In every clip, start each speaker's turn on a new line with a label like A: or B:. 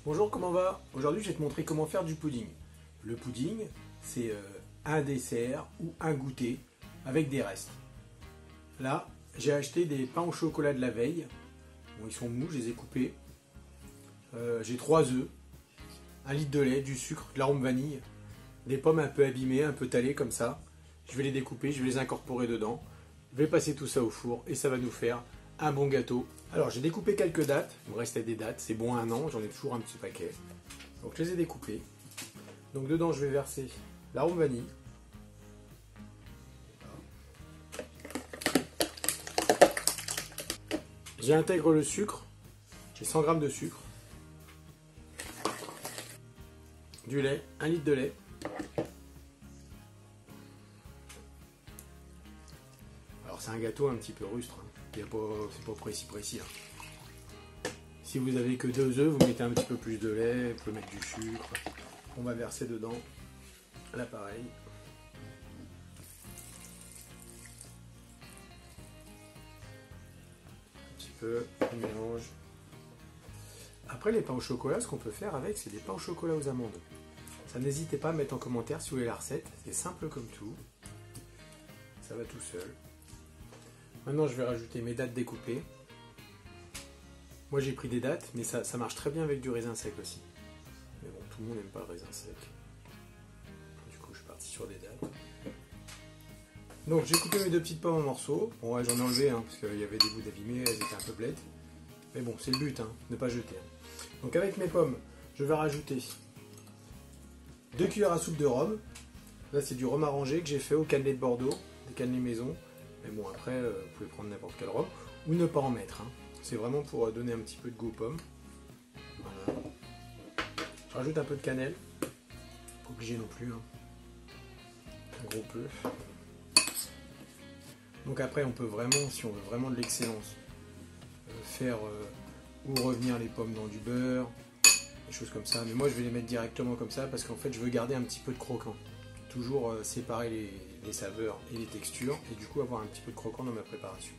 A: Bonjour, comment va? Aujourd'hui, je vais te montrer comment faire du pudding. Le pudding, c'est un dessert ou un goûter avec des restes. Là, j'ai acheté des pains au chocolat de la veille. Bon, ils sont mous, je les ai coupés. J'ai 3 œufs, 1 litre de lait, du sucre, de l'arôme vanille, des pommes un peu abîmées, un peu talées comme ça. Je vais les découper, je vais les incorporer dedans. Je vais passer tout ça au four et ça va nous faire un bon gâteau. Alors j'ai découpé quelques dates, il me restait des dates, c'est bon 1 an, j'en ai toujours un petit paquet. Donc je les ai découpées. Donc dedans je vais verser l'arôme vanille. J'intègre le sucre, j'ai 100 g de sucre, du lait, 1 litre de lait. Alors c'est un gâteau un petit peu rustre, hein. C'est pas précis. Hein. Si vous avez que 2 œufs, vous mettez un petit peu plus de lait, vous pouvez mettre du sucre. On va verser dedans l'appareil. Un petit peu, on mélange. Après les pains au chocolat, ce qu'on peut faire avec, c'est des pains au chocolat aux amandes. Ça, n'hésitez pas à mettre en commentaire si vous voulez la recette, c'est simple comme tout. Ça va tout seul. Maintenant, je vais rajouter mes dattes découpées. Moi, j'ai pris des dattes, mais ça marche très bien avec du raisin sec aussi. Mais bon, tout le monde n'aime pas le raisin sec. Du coup, je suis parti sur des dattes. Donc, j'ai coupé mes 2 petites pommes en morceaux. Bon, ouais, j'en ai enlevé, hein, parce qu'il y avait des bouts d'abîmés, elles étaient un peu blêtes. Mais bon, c'est le but, hein, ne pas jeter. Hein. Donc, avec mes pommes, je vais rajouter 2 cuillères à soupe de rhum. Là, c'est du rhum arrangé que j'ai fait au cannelé de Bordeaux, des cannelés maison. Mais bon, après, vous pouvez prendre n'importe quel rhum ou ne pas en mettre. Hein. C'est vraiment pour donner un petit peu de goût aux pommes. Voilà. Je rajoute un peu de cannelle. Pas obligé non plus. Hein. Un gros peu. Donc après, on peut vraiment, si on veut vraiment de l'excellence, faire ou revenir les pommes dans du beurre, des choses comme ça. Mais moi, je vais les mettre directement comme ça parce qu'en fait, je veux garder un petit peu de croquant. Toujours séparer les saveurs et les textures et du coup avoir un petit peu de croquant dans ma préparation.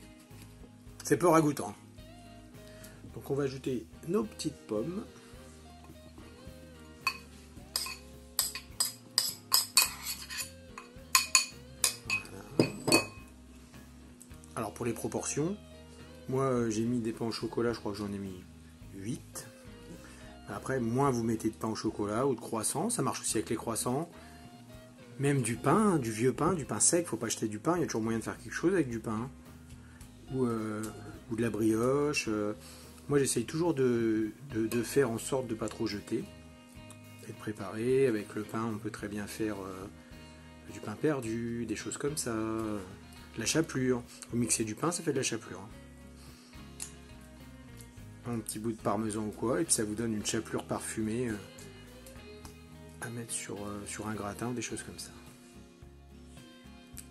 A: C'est peu ragoûtant. Donc on va ajouter nos petites pommes. Voilà. Alors pour les proportions, moi j'ai mis des pains au chocolat, je crois que j'en ai mis 8. Après, moins vous mettez de pain au chocolat ou de croissants, ça marche aussi avec les croissants. Même du pain, du vieux pain, du pain sec, faut pas acheter du pain, il y a toujours moyen de faire quelque chose avec du pain. Ou de la brioche. Moi j'essaye toujours de faire en sorte de ne pas trop jeter. Et de préparer. Avec le pain, on peut très bien faire du pain perdu, des choses comme ça. De la chapelure. Vous mixez du pain, ça fait de la chapelure. Un petit bout de parmesan ou quoi, et puis ça vous donne une chapelure parfumée. À mettre sur un gratin ou des choses comme ça.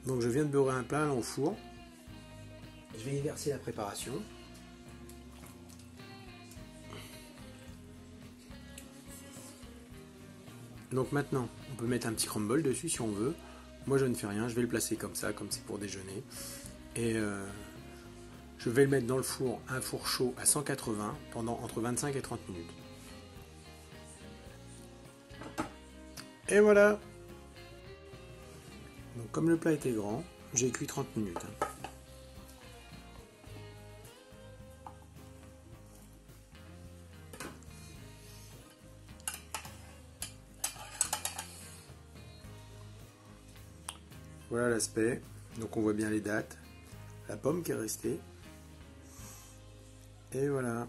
A: Donc je viens de beurrer un pain au four. Je vais y verser la préparation. Donc maintenant, on peut mettre un petit crumble dessus si on veut. Moi je ne fais rien, je vais le placer comme ça, comme c'est pour déjeuner. Et je vais le mettre dans le four, un four chaud à 180 pendant entre 25 et 30 minutes. Et voilà. Donc comme le plat était grand, j'ai cuit 30 minutes. Voilà l'aspect. Donc on voit bien les dates, la pomme qui est restée. Et voilà.